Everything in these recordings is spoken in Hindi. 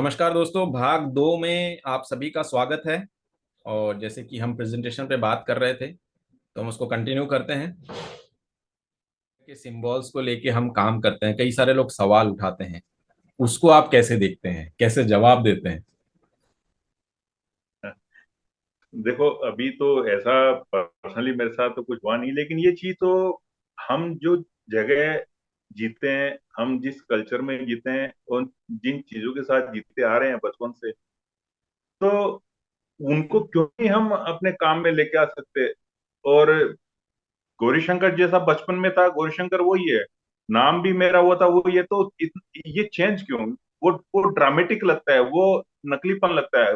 नमस्कार दोस्तों, भाग दो में आप सभी का स्वागत है। और जैसे कि हम प्रेजेंटेशन पे बात कर रहे थे तो हम उसको कंटिन्यू करते हैं कि सिंबल्स को लेके हम काम करते हैं। कई सारे लोग सवाल उठाते हैं, उसको आप कैसे देखते हैं, कैसे जवाब देते हैं? देखो, अभी तो ऐसा पर्सनली मेरे साथ तो कुछ हुआ नहीं, लेकिन ये चीज तो हम जो जगह जीते हैं, हम जिस कल्चर में जीते हैं और जिन चीजों के साथ जीते आ रहे हैं बचपन से, तो उनको क्यों नहीं हम अपने काम में लेके आ सकते। और गौरीशंकर जैसा बचपन में था, गौरीशंकर वही है, नाम भी मेरा वो था वही है, तो ये चेंज क्यों? वो ड्रामेटिक लगता है, वो नकलीपन लगता है।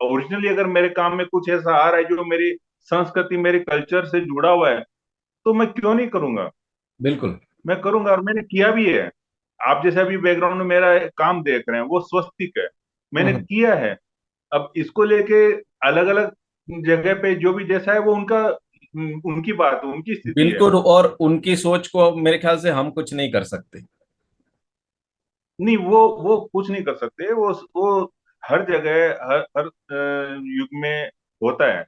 ओरिजिनली अगर मेरे काम में कुछ ऐसा आ रहा है जो मेरी संस्कृति, मेरे कल्चर से जुड़ा हुआ है, तो मैं क्यों नहीं करूंगा? बिल्कुल। मैं करूंगा और मैंने किया भी है। आप जैसे अभी बैकग्राउंड में मेरा काम देख रहे हैं, वो स्वस्तिक है, मैंने हम्म। किया है। अब इसको लेके अलग अलग जगह पे जो भी जैसा है वो उनका, उनकी बात, उनकी स्थिति है। बिल्कुल, और उनकी सोच को मेरे ख्याल से हम कुछ नहीं कर सकते। नहीं, वो कुछ नहीं कर सकते। वो हर जगह, हर हर युग में होता है।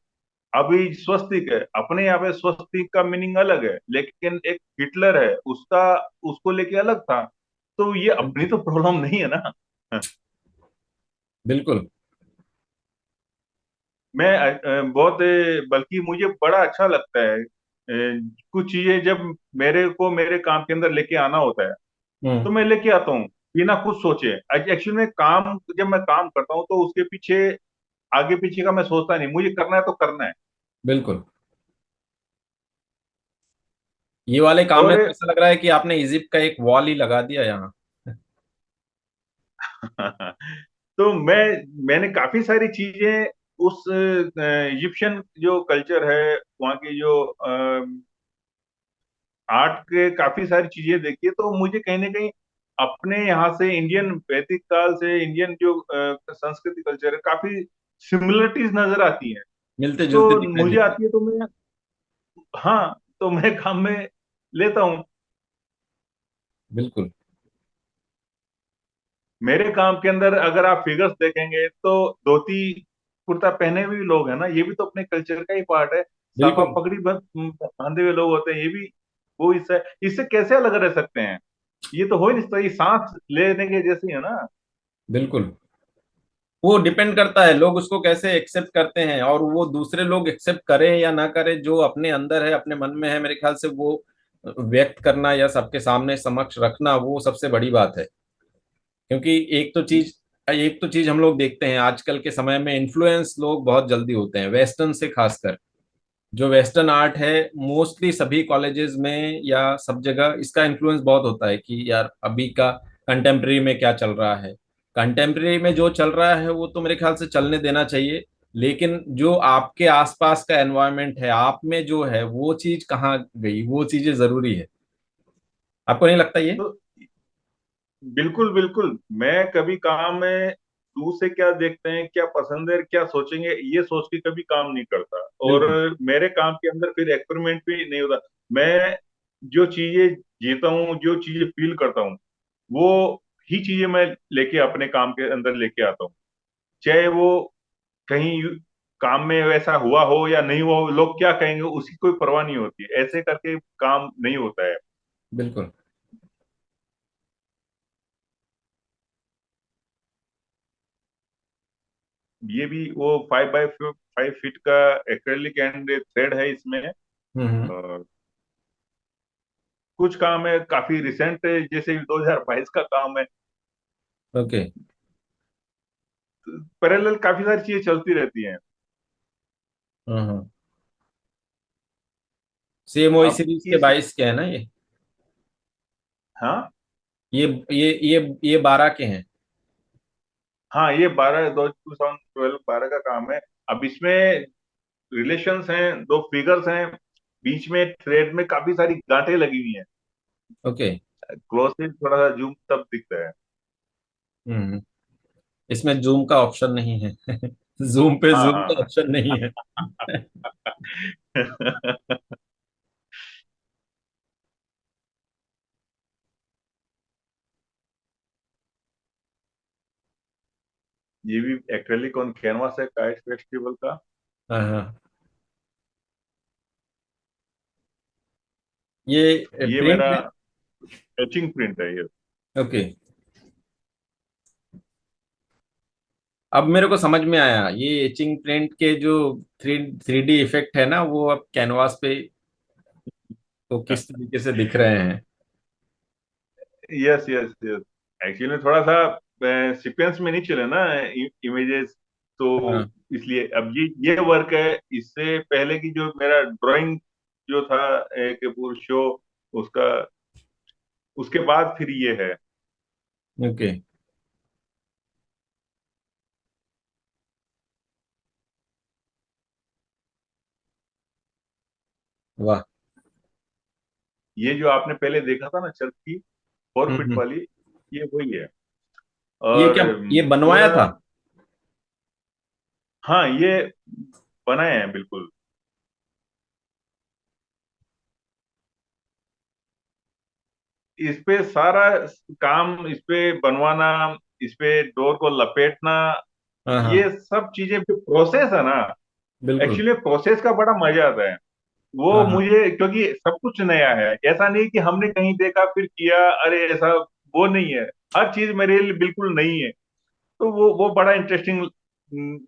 अभी स्वस्तिक है, अपने यहाँ पे स्वस्तिक का मीनिंग अलग है, लेकिन एक हिटलर है, उसका उसको लेके अलग था। तो ये अपनी बिल्कुल। तो प्रॉब्लम नहीं है ना। बिल्कुल। मैं बहुत बल्कि मुझे बड़ा अच्छा लगता है कुछ चीजें जब मेरे को मेरे काम के अंदर लेके आना होता है, तो हम्म। मैं लेके आता हूँ बिना कुछ सोचे। एक्चुअली में काम, जब मैं काम करता हूँ तो उसके पीछे, आगे पीछे का मैं सोचता नहीं, मुझे करना है तो करना है। बिल्कुल। ये वाले काम में और तो ऐसा लग रहा है कि आपने इजिप्ट का एक वॉल ही लगा दिया यहाँ। तो मैंने काफी सारी चीजें उस इजिप्शियन जो कल्चर है, वहाँ की जो आर्ट के काफी सारी चीजें देखी है, तो मुझे कहीं ना कहीं अपने यहाँ से, इंडियन वैदिक काल से, इंडियन जो संस्कृति कल्चर है, काफी सिमिलरिटीज नजर आती हैं। मिलते तो जुलते दिखाई मुझे देते हैं। आती है तो मैं, हाँ, तो मैं काम में लेता हूँ। बिल्कुल। मेरे काम के अंदर अगर आप फिगर्स देखेंगे तो धोती कुर्ता पहने हुए लोग हैं ना, ये भी तो अपने कल्चर का ही पार्ट है। साफा बिल्कुल। पगड़ी बांधे हुए लोग होते हैं, ये भी वो इससे इससे कैसे अलग रह सकते हैं? ये तो हो ही नहीं सकता, ये सांस लेने के जैसी है ना। बिल्कुल। वो डिपेंड करता है लोग उसको कैसे एक्सेप्ट करते हैं, और वो दूसरे लोग एक्सेप्ट करें या ना करें, जो अपने अंदर है, अपने मन में है, मेरे ख्याल से वो व्यक्त करना या सबके सामने समक्ष रखना वो सबसे बड़ी बात है। क्योंकि एक तो चीज हम लोग देखते हैं आजकल के समय में, इन्फ्लुएंस लोग बहुत जल्दी होते हैं वेस्टर्न से, खासकर जो वेस्टर्न आर्ट है। मोस्टली सभी कॉलेजेस में या सब जगह इसका इन्फ्लुएंस बहुत होता है कि यार अभी का कंटेम्प्रेरी में क्या चल रहा है। कंटेम्प्रेरी में जो चल रहा है वो तो मेरे ख्याल से चलने देना चाहिए, लेकिन जो आपके आसपास का एनवायरनमेंट है, आप में जो है वो चीज कहाँ गई, वो चीजें जरूरी है। आपको नहीं लगता ये? तो बिल्कुल बिल्कुल, मैं कभी काम में दूर से क्या देखते हैं, क्या पसंद है, क्या सोचेंगे, ये सोच के कभी काम नहीं करता। और बिल्कुल। मेरे काम के अंदर फिर एक्सपेरिमेंट भी नहीं होता। मैं जो चीजें जीता हूँ, जो चीजें फील करता हूँ, वो ही चीजें मैं लेके अपने काम के अंदर लेके आता हूँ। चाहे वो कहीं काम में वैसा हुआ हो या नहीं हुआ हो, लोग क्या कहेंगे उसकी कोई परवाह नहीं होती, ऐसे करके काम नहीं होता है। बिल्कुल। ये भी वो 5 बाई 5 फीट का एक्रेलिक एंड थ्रेड है इसमें। हम्म। और कुछ काम है काफी रिसेंट, जैसे 2022 का काम है। ओके। पैरेलल काफी सारी चीजें चलती रहती हैं। हम्म। सेम वही अब सीरीज के इस, 22 के है ना ये? हाँ ये 12 के हैं। हाँ, ये 2012 12 का काम है। अब इसमें रिलेशंस हैं, दो फिगर्स हैं, बीच में थ्रेड में काफी सारी गांठें लगी हुई हैं। ओके। क्लोज से थोड़ा सा जूम तब दिखता है। हम्म। इसमें जूम का ऑप्शन नहीं है। जूम पे हाँ जूम का हाँ ऑप्शन नहीं है। हाँ। ये भी एक्रेलिक ऑन कैनवास है काइट फेस्टिवल का। हाँ हाँ। ये ये मेरा प्रिंट है। एचिंग प्रिंट है ये। ओके। अब मेरे को समझ में आया, ये एचिंग प्रिंट के जो थ्री डी इफेक्ट है ना, वो अब कैनवास पे तो किस तरीके से दिख रहे हैं। Yes yes yes. एक्चुअली थोड़ा सा सीक्वेंस में नहीं चले ना इमेजेस, तो हाँ। इसलिए अब ये वर्क है। इससे पहले की जो मेरा ड्राइंग जो था एक पूरा शो उसका, उसके बाद फिर ये है। ओके। वाह। ये जो आपने पहले देखा था ना चरखी 4 फीट हम्म। वाली, ये वही है। ये और क्या, ये बनवाया पूरा, था? हाँ ये बनाए हैं बिल्कुल। इस पे सारा काम, इस पे बनवाना, इस पे डोर को लपेटना, हाँ हाँ। ये सब चीजें जो प्रोसेस है ना, बिल्कुल। एक्चुअली प्रोसेस का बड़ा मजा आता है। वो हाँ हाँ। मुझे, क्योंकि सब कुछ नया है, ऐसा नहीं कि हमने कहीं देखा फिर किया, अरे ऐसा वो नहीं है। हर चीज मेरे लिए बिल्कुल नई है। तो वो बड़ा इंटरेस्टिंग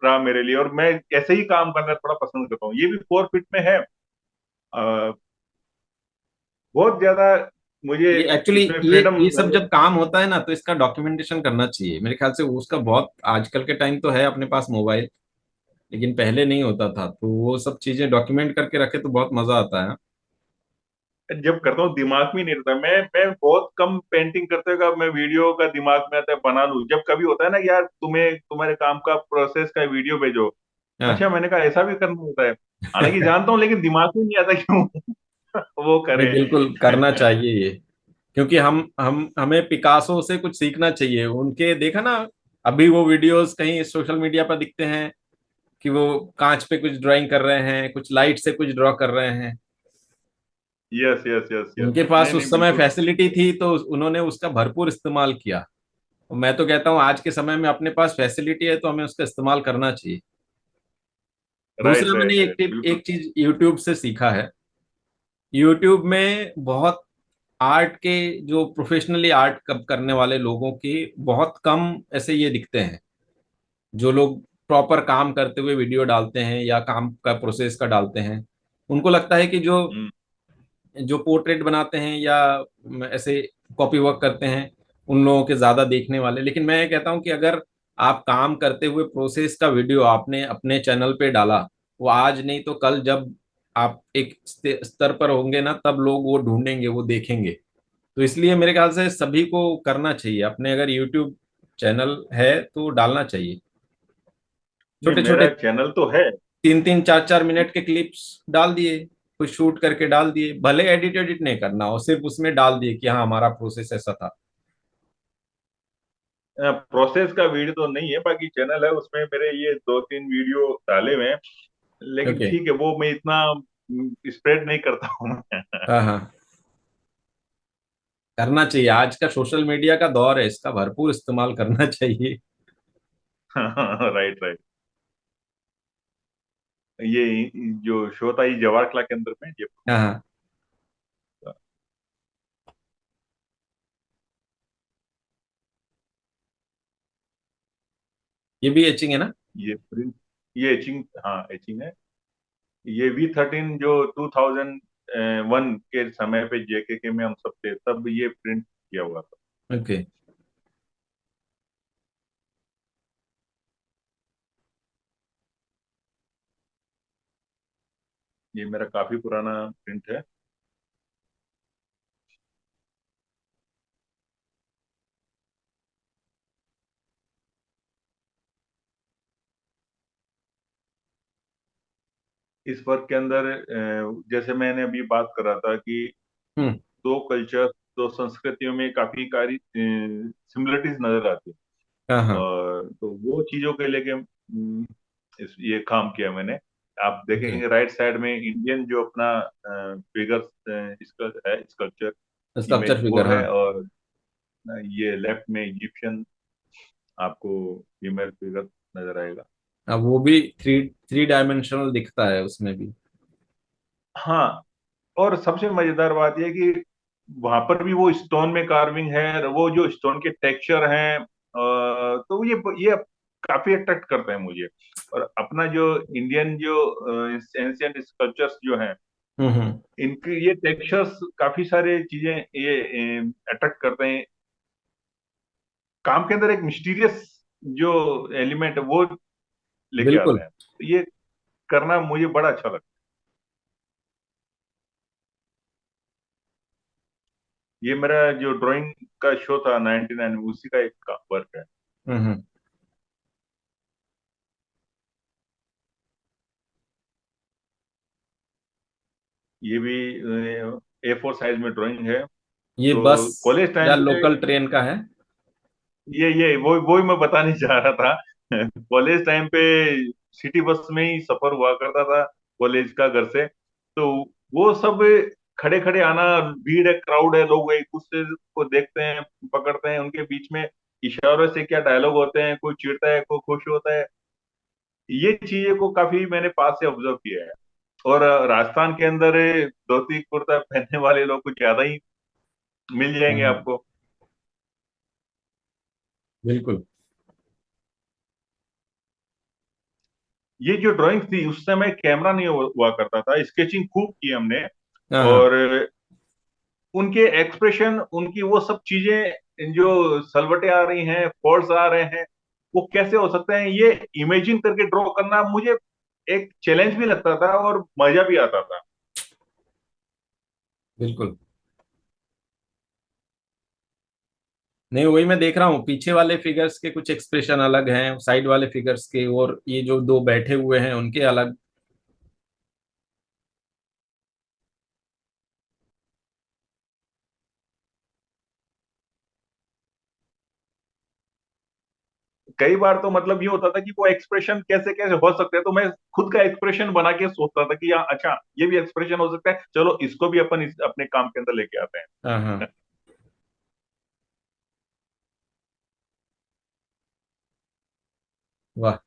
रहा मेरे लिए, और मैं ऐसे ही काम करना थोड़ा पसंद करता हूँ। ये भी 4 फीट में है। बहुत ज्यादा मुझे ये एक्चुअली, इसमें ये फ्रीडम। सब जब काम होता है ना, तो इसका डॉक्यूमेंटेशन करना चाहिए मेरे ख्याल से। उसका बहुत आजकल के टाइम तो है अपने पास मोबाइल, लेकिन पहले नहीं होता था, तो वो सब चीजें डॉक्यूमेंट करके रखे तो बहुत मजा आता है। जब करता हूँ दिमाग में नहीं रहता। मैं बहुत कम पेंटिंग करते हुए मैं वीडियो का दिमाग में आता है बना लूं। जब कभी होता है ना कि यार तुम्हें तुम्हारे काम का प्रोसेस का वीडियो भेजो, हाँ। अच्छा मैंने कहा ऐसा भी करना होता है। हालांकि जानता हूँ लेकिन दिमाग में नहीं आता क्यों वो नहीं, करें। बिल्कुल करना चाहिए ये। क्योंकि हम हमें पिकासो से कुछ सीखना चाहिए, उनके देखा ना। अभी वो वीडियोस कहीं सोशल मीडिया पर दिखते हैं कि वो कांच पे कुछ ड्राइंग कर रहे हैं, कुछ लाइट से कुछ ड्रॉ कर रहे हैं। Yes yes yes yes. उनके नहीं पास नहीं उस समय बिल्कुल। फैसिलिटी थी, तो उन्होंने उसका भरपूर इस्तेमाल किया। और मैं तो कहता हूँ आज के समय में अपने पास फैसिलिटी है तो हमें उसका इस्तेमाल करना चाहिए। राइट दूसरा, मैंने राइट एक राइट टिप, बिल्कुल। एक चीज यूट्यूब से सीखा है। यूट्यूब में बहुत आर्ट के, जो प्रोफेशनली आर्ट करने वाले लोगों की बहुत कम ऐसे ये दिखते हैं। जो लोग प्रॉपर काम करते हुए वीडियो डालते हैं या काम का प्रोसेस का डालते हैं, उनको लगता है कि जो हम्म। जो पोर्ट्रेट बनाते हैं या ऐसे कॉपी वर्क करते हैं, उन लोगों के ज्यादा देखने वाले। लेकिन मैं ये कहता हूँ कि अगर आप काम करते हुए प्रोसेस का वीडियो आपने अपने चैनल पे डाला, वो आज नहीं तो कल जब आप एक स्तर पर होंगे ना, तब लोग वो ढूंढेंगे, वो देखेंगे। तो इसलिए मेरे ख्याल से सभी को करना चाहिए, अपने अगर यूट्यूब चैनल है तो डालना चाहिए। नहीं छोटे छोटे मेरा चैनल तो है। 3-3 4-4 मिनट के क्लिप्स डाल दिए, कुछ शूट करके डाल दिए, भले एडिट एडिट नहीं करना हो, सिर्फ उसमें डाल दिए कि हाँ हमारा प्रोसेस ऐसा था। प्रोसेस का वीडियो तो नहीं है, बाकी चैनल है उसमें मेरे ये 2-3 वीडियो डाले हुए हैं। लेकिन ओके। ठीक है, वो मैं इतना स्प्रेड नहीं करता हूँ। हाँ हाँ। करना चाहिए, आज का सोशल मीडिया का दौर है, इसका भरपूर इस्तेमाल करना चाहिए। Right right. ये जो शो था ये जवाहर कला केंद्र में ये। हाँ हाँ। ये भी एचिंग है ना? ये प्रिंट, ये एचिंग, हाँ एचिंग है। ये V13 जो 2001 के समय पे JKK में हम सब थे तब ये प्रिंट किया हुआ था। ओके। ये मेरा काफी पुराना प्रिंट है। इस वर्क के अंदर जैसे मैंने अभी बात कर रहा था कि हम्म। दो कल्चर, दो संस्कृतियों में काफी कारी सिमिलरिटीज नजर आती है। हाँ हाँ। और तो वो चीजों के लेके ये काम किया मैंने। आप ओके। देखेंगे राइट साइड में इंडियन जो अपना फिगर इसका है स्कल्पचर स्कल्पचर इमेज वो फिगर, हाँ। है, और ये लेफ्ट में इजिप्शियन आपको फीमेल फिगर नजर आएगा। अब वो भी थ्री थ्री डायमेंशनल दिखता है उसमें भी। हाँ, और सबसे मजेदार बात यह है कि वहां पर भी वो स्टोन में कार्विंग है, वो जो स्टोन के टेक्सचर हैं, तो ये काफी अट्रैक्ट करते हैं मुझे। और अपना जो इंडियन जो एंशियंट स्कल्पचर्स जो हैं, हम्म। इनकी ये टेक्सचर्स काफी सारे चीजें ये अट्रैक्ट करते हैं। काम के अंदर एक मिस्टीरियस जो एलिमेंट है वो लेके आते बिल्कुल। हैं, तो ये करना मुझे बड़ा अच्छा लगता है। ये मेरा जो ड्राइंग का शो था 99 में, उसी का एक वर्क है। हम्म। ये भी A4 साइज में ड्राइंग है। ये तो बस कॉलेज या टाइम पे लोकल ट्रेन का है? ये वो ही मैं बताने जा रहा था। कॉलेज टाइम पे सिटी बस में ही सफर हुआ करता था कॉलेज का, घर से। तो वो सब खड़े खड़े आना, भीड़ है, क्राउड है, लोग एक दूसरे को देखते हैं, पकड़ते हैं, उनके बीच में इशारों से क्या डायलॉग होते हैं, कोई चिढ़ता है, कोई खुश होता है। ये चीजें को काफी मैंने पास से ऑब्जर्व किया है। और राजस्थान के अंदर धोती कुर्ता पहनने वाले लोग कुछ ज्यादा ही मिल जाएंगे हम्म। आपको। बिल्कुल। ये जो ड्राइंग थी उस समय कैमरा नहीं हुआ करता था, स्केचिंग खूब की हमने। हाँ हाँ। और उनके एक्सप्रेशन, उनकी वो सब चीजें जो सलवटें आ रही हैं, फॉल्स आ रहे हैं, वो कैसे हो सकते हैं, ये इमेजिन करके ड्रॉ करना मुझे एक चैलेंज भी लगता था और मजा भी आता था। बिल्कुल। नहीं, वही मैं देख रहा हूँ, पीछे वाले फिगर्स के कुछ एक्सप्रेशन अलग हैं, साइड वाले फिगर्स के, और ये जो दो बैठे हुए हैं उनके अलग। कई बार तो मतलब ये होता था कि वो एक्सप्रेशन कैसे कैसे हो सकते हैं, तो मैं खुद का एक्सप्रेशन बना के सोचता था कि यार अच्छा, ये भी एक्सप्रेशन हो सकता है, चलो इसको भी अपन अपने काम के अंदर लेके आते हाँ हाँ। हैं। वाह।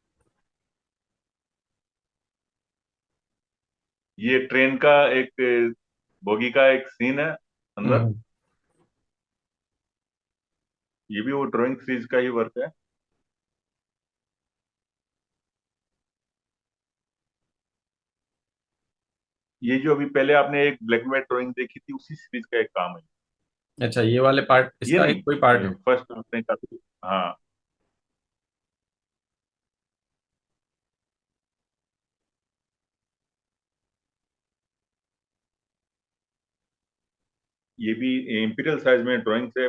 ये ट्रेन का एक बोगी का एक सीन है अंदर। हम्म। ये भी वो ड्राइंग सीरीज का ही वर्क है। ये जो अभी पहले आपने एक ब्लैक एंड व्हाइट ड्राइंग देखी थी, उसी सीरीज का एक काम है। अच्छा, ये वाले पार्ट ये इसका एक कोई पार्ट नहीं, है? फर्स्ट आपने काफी, हाँ। ये भी इंपीरियल साइज में ड्राइंग से,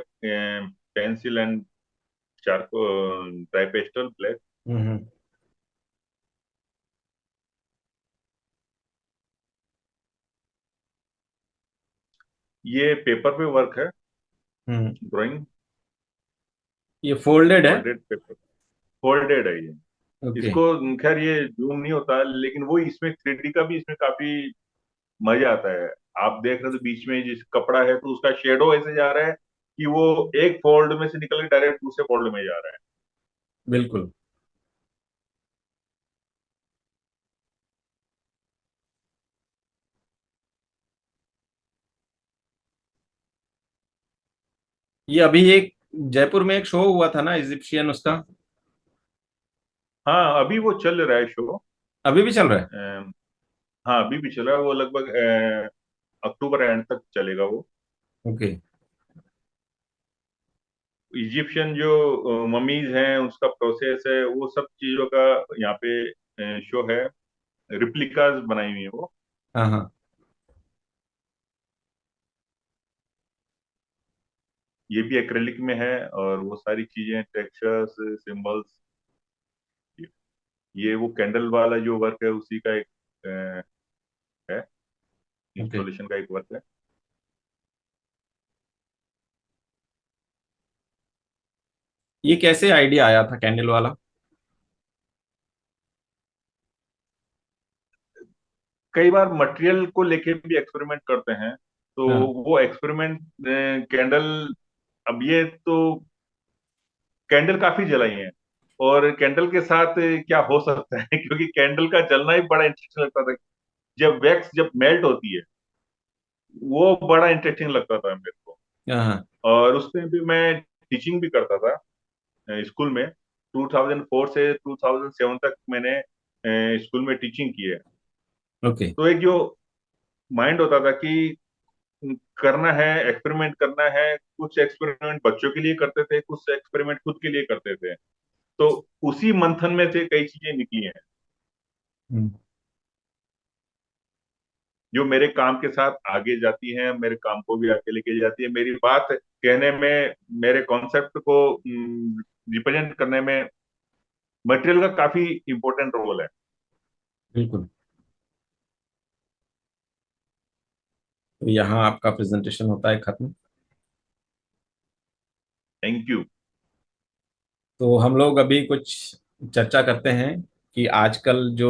पेंसिल एंड चारको ड्राई पेस्टल ब्लैक। हम्म। ये पेपर पे वर्क है, हम्म। ड्राइंग। ये फोल्डेड है? फोल्डेड पेपर, फोल्डेड है ये। ओके। इसको खैर ये जूम नहीं होता, लेकिन वो इसमें 3D का भी इसमें काफी मजा आता है। आप देख रहे हो तो बीच में जिस कपड़ा है तो उसका शेडो ऐसे जा रहा है कि वो एक फोल्ड में से निकल के डायरेक्ट दूसरे फोल्ड में जा रहा है। बिल्कुल। ये अभी एक जयपुर में एक शो हुआ था ना, इजिप्शियन, उसका? हाँ, अभी वो चल रहा है शो। अभी भी चल रहा है? हाँ, अभी भी चल रहा है वो, लगभग अक्टूबर एंड तक चलेगा वो। ओके। इजिप्शियन जो ममीज हैं, उसका प्रोसेस है, वो सब चीजों का यहाँ पे शो है। रिप्लिकास बनाई हुई है वो। हाँ हाँ। ये भी एक्रेलिक में है, और वो सारी चीजें, टेक्सचर्स, सिंबल्स, ये वो कैंडल वाला जो वर्क है उसी का एक है, ओके। इंस्टॉलेशन का एक वर्क है। ये कैसे आइडिया आया था कैंडल वाला? कई बार मटेरियल को लेके भी एक्सपेरिमेंट करते हैं, तो हाँ। वो एक्सपेरिमेंट कैंडल, अब ये तो कैंडल काफी जलाई हैं। और कैंडल के साथ क्या हो सकता है क्योंकि कैंडल का जलना ही बड़ा इंटरेस्टिंग लगता था। जब वैक्स जब मेल्ट होती है, वो बड़ा इंटरेस्टिंग लगता था मेरे को। हाँ। और उस टाइम भी मैं टीचिंग भी करता था स्कूल में। 2004 से 2007 तक मैंने स्कूल में टीचिंग की है। ओके। तो एक जो माइंड होता था कि करना है, एक्सपेरिमेंट करना है। कुछ एक्सपेरिमेंट बच्चों के लिए करते थे, कुछ एक्सपेरिमेंट खुद के लिए करते थे। तो उसी मंथन में से कई चीजें निकली हैं हम्म। जो मेरे काम के साथ आगे जाती हैं, मेरे काम को भी आगे लेके जाती है, मेरी बात कहने में, मेरे कॉन्सेप्ट को रिप्रेजेंट करने में मटेरियल का काफी इंपॉर्टेंट रोल है। बिल्कुल। तो यहाँ आपका प्रेजेंटेशन होता है खत्म। Thank you. तो हम लोग अभी कुछ चर्चा करते हैं कि आजकल जो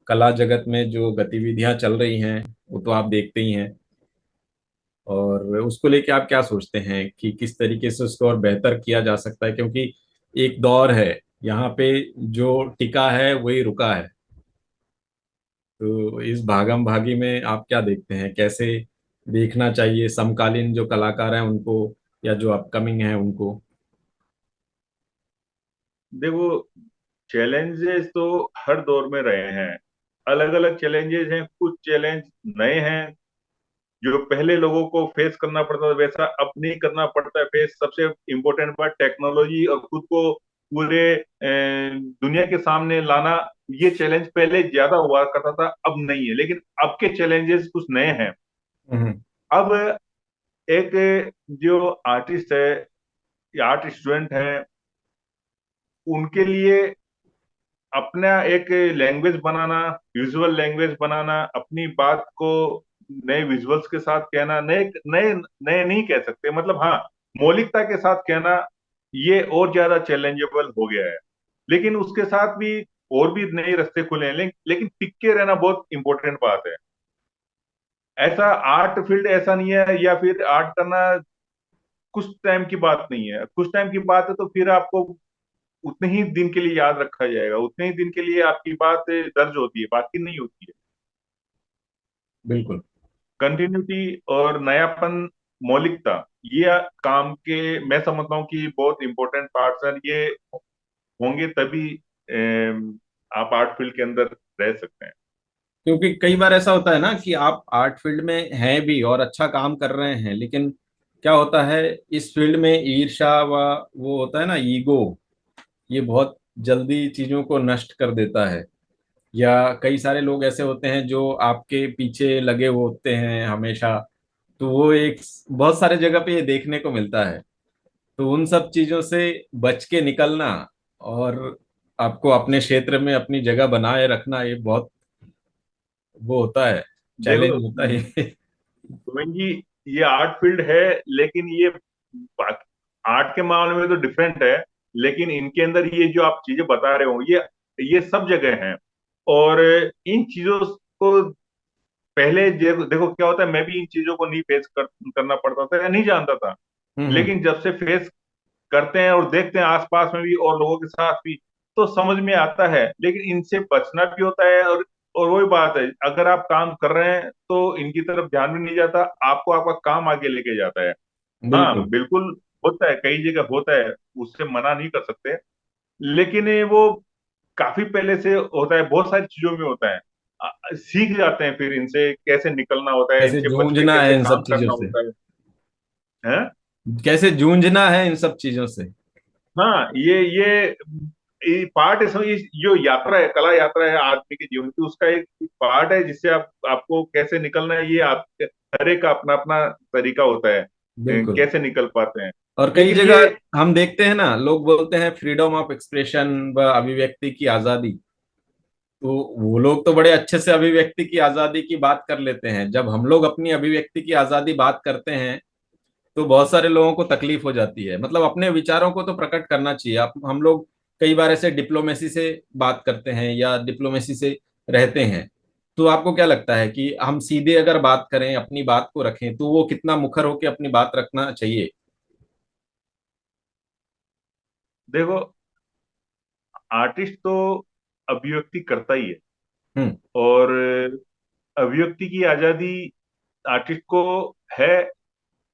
कला जगत में जो गतिविधियां चल रही हैं, वो तो आप देखते ही हैं। और उसको लेके आप क्या सोचते हैं कि किस तरीके से उसको और बेहतर किया जा सकता है, क्योंकि एक दौर है यहाँ पे जो टिका है वही रुका है। तो इस भागम भागी में आप क्या देखते हैं, कैसे देखना चाहिए समकालीन जो कलाकार हैं उनको, या जो अपकमिंग हैं उनको? देखो, चैलेंजेस तो हर दौर में रहे हैं। अलग अलग चैलेंजेस हैं, कुछ चैलेंज नए हैं जो पहले लोगों को फेस करना पड़ता था, वैसा अब नहीं करना पड़ता है फेस। सबसे इम्पोर्टेंट बात टेक्नोलॉजी और खुद को पूरे दुनिया के सामने लाना। ये चैलेंज पहले ज्यादा हुआ करता था, अब नहीं है। लेकिन अब के चैलेंजेस कुछ नए हैं। हम्म। अब एक जो आर्टिस्ट है या आर्ट स्टूडेंट है, उनके लिए अपना एक लैंग्वेज बनाना, विजुअल लैंग्वेज बनाना, अपनी बात को नए विजुअल्स के साथ कहना, नए नए नए नहीं कह सकते, मतलब हाँ, मौलिकता के साथ कहना, ये और ज्यादा चैलेंजेबल हो गया है। लेकिन उसके साथ भी और भी नए रास्ते खुले हैं, लेकिन टिक के रहना बहुत इंपॉर्टेंट बात है। ऐसा आर्ट फील्ड ऐसा नहीं है, या फिर आर्ट करना कुछ टाइम की बात नहीं है। कुछ टाइम की बात है तो फिर आपको उतने ही दिन के लिए याद रखा जाएगा, उतने ही दिन के लिए आपकी बात दर्ज होती है, बाकी नहीं होती है। बिल्कुल। कंटिन्यूटी और नयापन, मौलिकता, ये काम के मैं समझता हूँ कि बहुत इंपॉर्टेंट पार्ट्स हैं। ये होंगे तभी आप आर्ट फील्ड के अंदर रह सकते हैं। क्योंकि कई बार ऐसा होता है ना कि आप आर्ट फील्ड में हैं भी और अच्छा काम कर रहे हैं, लेकिन क्या होता है, इस फील्ड में ईर्ष्या व वो होता है ना, ईगो, ये बहुत जल्दी चीजों को नष्ट कर देता है। या कई सारे लोग ऐसे होते हैं जो आपके पीछे लगे हुए होते हैं हमेशा। तो वो एक बहुत सारे जगह पे ये देखने को मिलता है। तो उन सब चीजों से बच के निकलना और आपको अपने क्षेत्र में अपनी जगह बनाए रखना, ये बहुत वो होता है, देखो चैलेंज होता है। गोविंद जी, ये आर्ट फील्ड है, लेकिन ये आर्ट के मामले में तो डिफरेंट है। लेकिन इनके अंदर ये जो आप चीजें बता रहे हो, ये सब जगह हैं। और इन चीजों को पहले देखो क्या होता है, मैं भी इन चीजों को नहीं करना पड़ता था या नहीं जानता था। हम्म। लेकिन जब से फेस करते हैं और देखते हैं आसपास में भी और लोगों के साथ भी, तो समझ में आता है। लेकिन इनसे बचना भी होता है। और वही बात है, अगर आप काम कर रहे हैं तो इनकी तरफ ध्यान भी नहीं जाता, आपको आपका काम आगे लेके जाता है। हाँ बिल्कुल। बिल्कुल, होता है, कई जगह होता है, उससे मना नहीं कर सकते। लेकिन ये वो काफी पहले से होता है, बहुत सारी चीजों में होता है। सीख जाते हैं फिर इनसे कैसे निकलना होता है, कैसे इनसे बच के जूझना है कैसे इन सब काम चीजों करना से, होता है। कैसे जूझना है इन सब चीजों से। हाँ, ये पार्ट है। जो यात्रा है, कला यात्रा है आदमी के जीवन की, उसका एक पार्ट है जिससे आपको कैसे निकलना है। ये आप हर एक का अपना अपना तरीका होता है बिल्कुल। कैसे निकल पाते हैं। और कई लेकिन ये जगह हम देखते हैं ना, लोग बोलते हैं फ्रीडम ऑफ एक्सप्रेशन व अभिव्यक्ति की आजादी। तो वो लोग तो बड़े अच्छे से अभिव्यक्ति की आजादी की बात कर लेते हैं, जब हम लोग अपनी अभिव्यक्ति की आजादी बात करते हैं तो बहुत सारे लोगों को तकलीफ हो जाती है। मतलब अपने विचारों को तो प्रकट करना चाहिए। आप हम लोग कई बार ऐसे डिप्लोमेसी से बात करते हैं या डिप्लोमेसी से रहते हैं। तो आपको क्या लगता है कि हम सीधे अगर बात करें, अपनी बात को रखें, तो वो कितना मुखर होकर अपनी बात रखना चाहिए? देखो, आर्टिस्ट तो अभिव्यक्ति करता ही है, हम्म। और अभिव्यक्ति की आजादी आर्टिस्ट को है।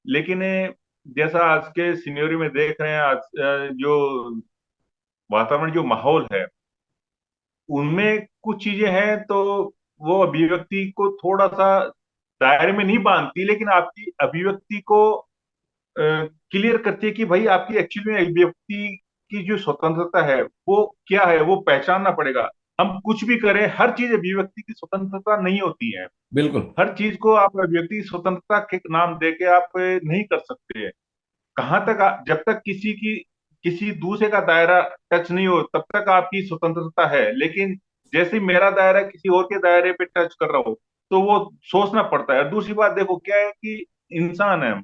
लेकिन जैसा आज के सिनेरियो में देख रहे हैं, आज जो वातावरण, जो माहौल है, उनमें कुछ चीजें हैं तो वो अभिव्यक्ति को थोड़ा सा दायरे में नहीं बांधती, लेकिन आपकी अभिव्यक्ति को क्लियर करती है कि भाई आपकी एक्चुअली में अभिव्यक्ति की जो स्वतंत्रता है वो क्या है, वो पहचानना पड़ेगा। हम कुछ भी करें, हर चीज अभिव्यक्ति की स्वतंत्रता नहीं होती है। बिल्कुल। हर चीज को आप अभिव्यक्ति की स्वतंत्रता के नाम देके आप नहीं कर सकते। कहाँ तक जब तक किसी दूसरे का दायरा टच नहीं हो, तब तक आपकी स्वतंत्रता है। लेकिन जैसे ही मेरा दायरा किसी और के दायरे पे टच कर रहा हो, तो वो सोचना पड़ता है। और दूसरी बात देखो क्या है कि इंसान है,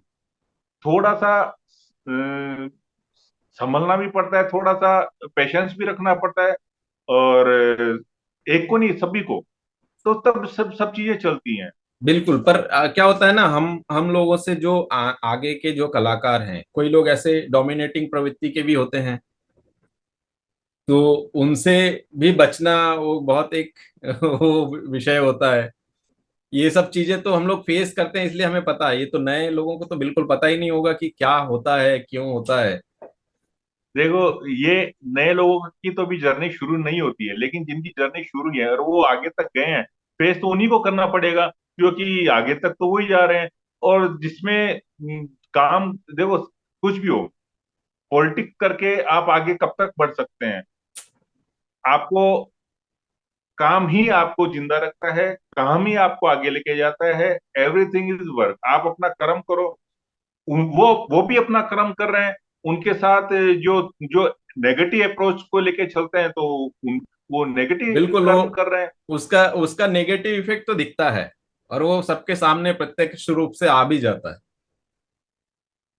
थोड़ा सा संभलना भी पड़ता है, थोड़ा सा पेशेंस भी रखना पड़ता है, और एक को नहीं, सभी को। तो तब सब सब चीजें चलती हैं। बिल्कुल। पर क्या होता है ना, हम लोगों से जो आगे के जो कलाकार हैं, कोई लोग ऐसे डोमिनेटिंग प्रवृत्ति के भी होते हैं, तो उनसे भी बचना वो बहुत एक वो विषय होता है। ये सब चीजें तो हम लोग फेस करते हैं, इसलिए हमें पता है। ये तो नए लोगों को तो बिल्कुल पता ही नहीं होगा कि क्या होता है, क्यों होता है। देखो, ये नए लोगों की तो अभी जर्नी शुरू नहीं होती है, लेकिन जिनकी जर्नी शुरू है और वो आगे तक गए हैं, फेस तो उन्हीं को करना पड़ेगा, क्योंकि आगे तक तो वही जा रहे हैं। और जिसमें काम, देखो, कुछ भी हो, पॉलिटिक्स करके आप आगे कब तक बढ़ सकते हैं? आपको काम ही आपको जिंदा रखता है, काम ही आपको आगे लेके जाता है। Everything is work. आप अपना कर्म करो। वो भी अपना कर्म कर रहे हैं। उनके साथ जो जो नेगेटिव अप्रोच को लेके चलते हैं, तो वो नेगेटिव बिल्कुल। वो कर्म कर रहे हैं। उसका उसका नेगेटिव इफेक्ट तो दिखता है, और वो सबके सामने प्रत्यक्ष रूप से आ भी जाता है।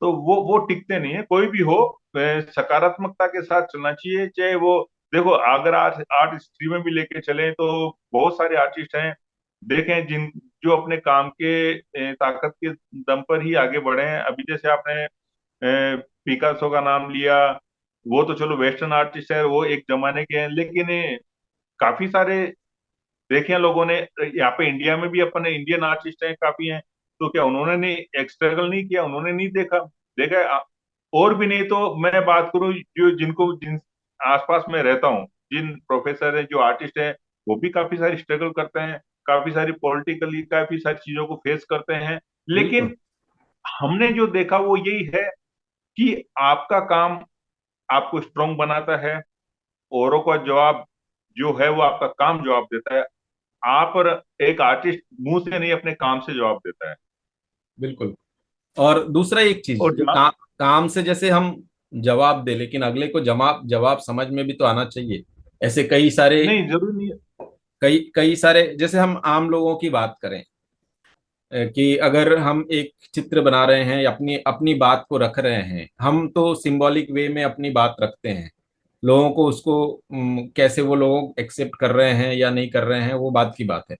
तो वो टिकते नहीं है, कोई भी हो। सकारात्मकता के साथ चलना चाहिए, चाहे वो, देखो, अगर आर्ट आर्ट हिस्ट्री में भी लेके चले तो बहुत सारे आर्टिस्ट हैं, देखें, जिन जो अपने काम के ताकत के दम पर ही आगे बढ़े हैं। अभी जैसे आपने पिकासो का नाम लिया, वो तो चलो वेस्टर्न आर्टिस्ट है, वो एक जमाने के हैं, लेकिन काफी सारे देखे हैं लोगों ने। यहाँ पे इंडिया में भी अपने इंडियन आर्टिस्ट हैं, काफी हैं। तो क्या उन्होंने नहीं स्ट्रगल नहीं किया? उन्होंने नहीं देखा? देखा है। और भी नहीं तो मैं बात करूं, जिन आसपास में रहता हूँ, जिन प्रोफेसर हैं, जो आर्टिस्ट हैं, वो भी काफी सारी स्ट्रगल करते हैं, काफी सारी पॉलिटिकली काफी सारी चीजों को फेस करते हैं। बिल्कुल। लेकिन हमने जो देखा वो यही है कि आपका काम आपको स्ट्रांग बनाता है, औरों का जवाब जो है वो आपका काम जवाब देता है। आप और एक आर्टिस्ट मुंह से नहीं, अपने काम से जवाब देता है। बिल्कुल। और दूसरा एक चीज और जो जहाँ, काम से जैसे हम जवाब दे, लेकिन अगले को जवाब जवाब समझ में भी तो आना चाहिए। ऐसे कई सारे, नहीं, जरूरी नहीं है। कई कई सारे, जैसे हम आम लोगों की बात करें, कि अगर हम एक चित्र बना रहे हैं या अपनी अपनी बात को रख रहे हैं, हम तो सिंबॉलिक वे में अपनी बात रखते हैं। लोगों को उसको कैसे वो लोग एक्सेप्ट कर रहे हैं या नहीं कर रहे हैं, वो बात की बात है।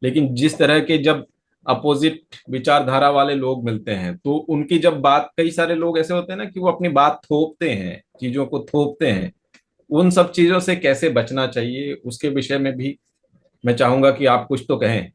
लेकिन जिस तरह के जब अपोजिट विचारधारा वाले लोग मिलते हैं, तो उनकी जब बात, कई सारे लोग ऐसे होते हैं ना कि वो अपनी बात थोपते हैं, चीजों को थोपते हैं। उन सब चीजों से कैसे बचना चाहिए, उसके विषय में भी मैं चाहूंगा कि आप कुछ तो कहें।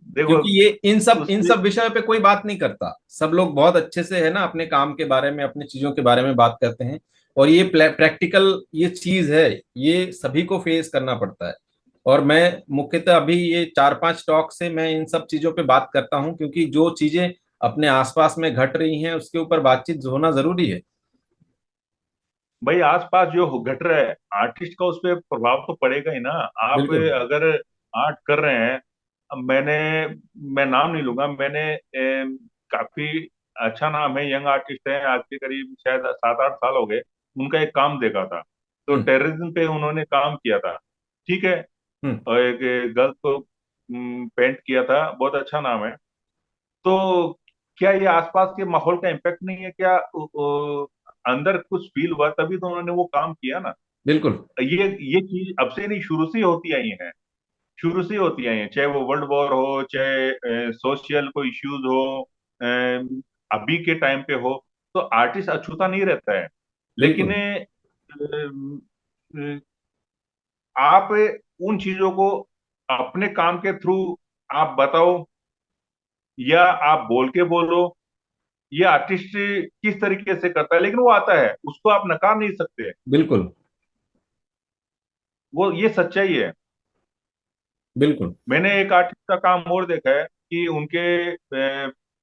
देखो, क्योंकि ये इन उससे, सब विषयों पे कोई बात नहीं करता। सब लोग बहुत अच्छे से है ना अपने काम के बारे में, अपनी चीजों के बारे में बात करते हैं। और ये प्रैक्टिकल ये चीज है, ये सभी को फेस करना पड़ता है। और मैं मुख्यतः अभी ये 4-5 टॉक से मैं इन सब चीजों पे बात करता हूँ, क्योंकि जो चीजें अपने आसपास में घट रही हैं उसके ऊपर बातचीत होना जरूरी है। भाई, आसपास जो घट रहा है, आर्टिस्ट का उस पर प्रभाव तो पड़ेगा ही ना। आप बिल्कुल। अगर आर्ट कर रहे हैं, अब मैं नाम नहीं लूंगा, मैंने काफी अच्छा नाम है, यंग आर्टिस्ट है, आज के करीब शायद 7-8 साल हो गए, उनका एक काम देखा था। तो हम्म। टेररिज्म पे उन्होंने काम किया था, ठीक है। हम्म। और एक गर्ल को पेंट किया था, बहुत अच्छा नाम है। तो क्या ये आसपास के माहौल का इम्पैक्ट नहीं है क्या? अंदर कुछ फील हुआ तभी तो उन्होंने वो काम किया ना। बिल्कुल। ये चीज अब से नहीं, शुरू से होती आई है। शुरू से होती आई है, चाहे वो वर्ल्ड वॉर हो, चाहे सोशल कोई इश्यूज हो, अ, अभी के टाइम पे हो। तो आर्टिस्ट अछूता नहीं रहता है। लेकिन बिल्कुल। आप उन चीजों को अपने काम के थ्रू आप बताओ, या आप बोल के बोलो, ये आर्टिस्ट किस तरीके से करता है, लेकिन वो आता है, उसको आप नकार नहीं सकते। बिल्कुल। वो ये सच्चाई है। बिल्कुल। मैंने एक आर्टिस्ट का काम और देखा है कि उनके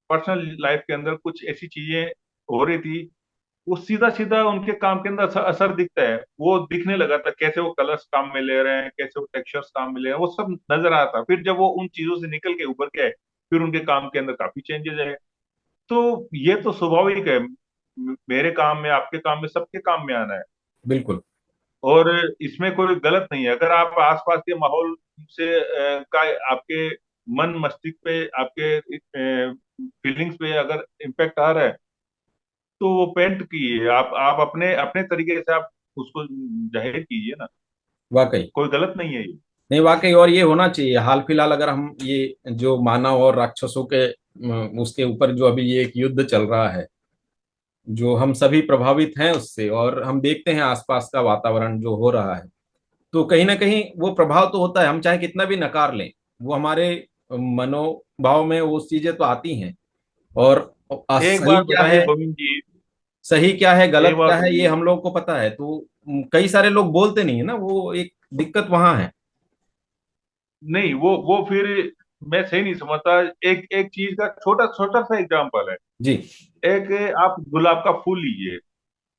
पर्सनल लाइफ के अंदर कुछ ऐसी चीजें हो रही थी, वो सीधा सीधा उनके काम के अंदर असर दिखता है, वो दिखने लगा था, कैसे वो कलर्स काम में ले रहे हैं, कैसे वो टेक्सचर्स काम में ले रहे हैं, वो सब नजर आता। फिर जब वो उन चीजों से निकल के उभर के आए, फिर उनके काम के अंदर काफी चेंजेस आए। तो ये तो स्वाभाविक है, मेरे काम में, आपके काम में, सबके काम में आना है। बिल्कुल। और इसमें कोई गलत नहीं है। अगर आप आसपास के माहौल से का आपके मन मस्तिष्क पे, आपके फीलिंग्स पे अगर इम्पेक्ट आ रहा है, तो वो पेंट कीजिए, आप अपने अपने तरीके से आप उसको जाहिर कीजिए ना। वाकई। कोई गलत नहीं है ये। नहीं, वाकई। और ये होना चाहिए। हाल फिलहाल अगर हम ये जो मानव और राक्षसों के उसके ऊपर जो अभी ये एक युद्ध चल रहा है, जो हम सभी प्रभावित हैं उससे, और हम देखते हैं आसपास का वातावरण जो हो रहा है, तो कहीं ना कहीं वो प्रभाव तो होता है। हम चाहे कितना भी नकार लें, वो हमारे मनोभाव में वो चीजें तो आती हैं। और एक सही बात क्या बताइए है, गोविंद जी, सही क्या है, एक गलत बात क्या है, ये बताइए। हम लोग को पता है। तो कई सारे लोग बोलते नहीं है ना, वो एक दिक्कत वहां है। नहीं, वो फिर मैं सही नहीं समझता। एक एक चीज का छोटा छोटा सा एग्जांपल है। जी। एक, आप गुलाब का फूल लीजिए,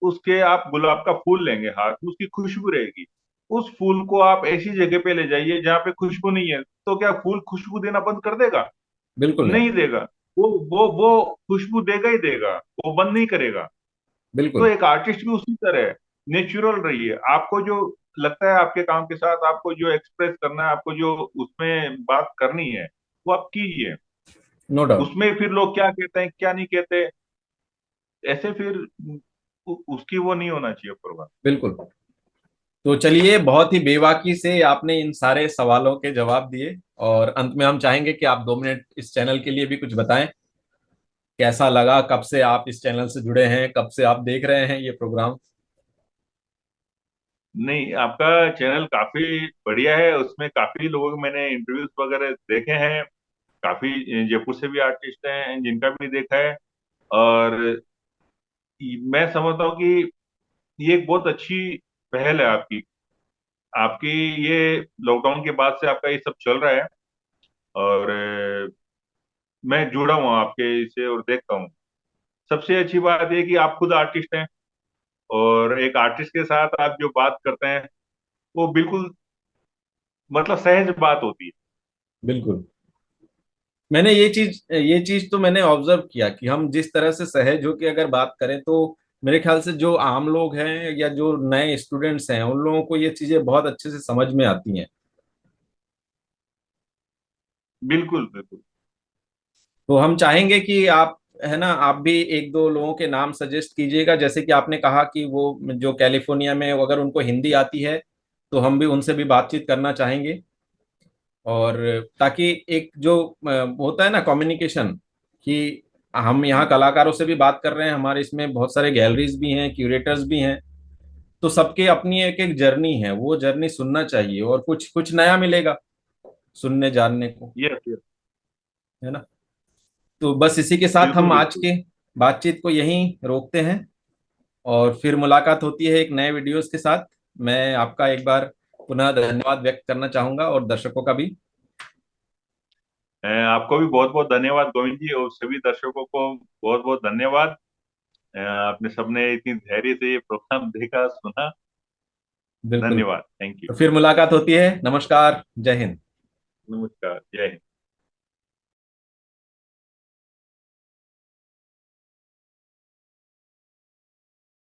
उसके आप गुलाब का फूल लेंगे हाथ में, उसकी खुशबू रहेगी। उस फूल को आप ऐसी जगह पे ले जाइए जहाँ पे खुशबू नहीं है, तो क्या फूल खुशबू देना बंद कर देगा? बिल्कुल नहीं। नहीं देगा। वो खुशबू देगा ही देगा, वो बंद नहीं करेगा। तो बिल्कुल। एक आर्टिस्ट भी उसी तरह है। नेचुरल रहिए। आपको जो लगता है आपके काम के साथ, आपको जो एक्सप्रेस करना है, आपको जो उसमें बात करनी है, वो आप कीजिए। No doubt. उसमें फिर लोग क्या कहते हैं क्या नहीं कहते, ऐसे फिर उसकी वो नहीं होना चाहिए परवाह। बिल्कुल। तो चलिए, बहुत ही बेबाकी से आपने इन सारे सवालों के जवाब दिए, और अंत में हम चाहेंगे कि आप 2 मिनट इस चैनल के लिए भी कुछ बताएं। कैसा लगा, कब से आप इस चैनल से जुड़े हैं, कब से आप देख रहे हैं ये प्रोग्राम? नहीं, आपका चैनल काफी बढ़िया है, उसमें काफी लोगों के मैंने इंटरव्यूज वगैरह देखे हैं। काफी जयपुर से भी आर्टिस्ट हैं जिनका भी देखा है। और मैं समझता हूँ कि ये एक बहुत अच्छी पहल है आपकी। आपकी ये लॉकडाउन के बाद से आपका ये सब चल रहा है। और मैं जुड़ा हूँ आपके इससे और देखता हूँ। सबसे अच्छी बात ये कि आप खुद आर्टिस्ट हैं, और एक आर्टिस्ट के साथ आप जो बात करते हैं, वो बिल्कुल मतलब सहज बात होती है। बिल्कुल। मैंने ये चीज तो मैंने ऑब्जर्व किया कि हम जिस तरह से सहज होकर अगर बात करें, तो मेरे ख्याल से जो आम लोग हैं या जो नए स्टूडेंट्स हैं, उन लोगों को ये चीजें बहुत अच्छे से समझ में आती हैं। बिल्कुल बिल्कुल। तो हम चाहेंगे कि आप, है ना, आप भी एक दो लोगों के नाम सजेस्ट कीजिएगा। जैसे कि आपने कहा कि वो जो कैलिफोर्निया में, अगर उनको हिंदी आती है, तो हम भी उनसे भी बातचीत करना चाहेंगे। और ताकि एक जो होता है ना कम्युनिकेशन, कि हम यहाँ कलाकारों से भी बात कर रहे हैं, हमारे इसमें बहुत सारे गैलरीज भी हैं, क्यूरेटर्स भी हैं, तो सबके अपनी एक एक जर्नी है, वो जर्नी सुनना चाहिए, और कुछ कुछ नया मिलेगा सुनने जानने को, यस यस। है ना। तो बस इसी के साथ बिल्कुल हम आज बिल्कुल। के बातचीत को यहीं रोकते हैं, और फिर मुलाकात होती है एक नए वीडियोस के साथ। मैं आपका एक बार पुनः धन्यवाद व्यक्त करना चाहूंगा, और दर्शकों का भी। आपको भी बहुत बहुत धन्यवाद गोविंद जी, और सभी दर्शकों को बहुत बहुत धन्यवाद। आपने सबने इतनी धैर्य से ये प्रोग्राम देखा, सुना। बिल्कुल। धन्यवाद, थैंक यू। तो फिर मुलाकात होती है। नमस्कार, जय हिंद। नमस्कार, जय हिंद।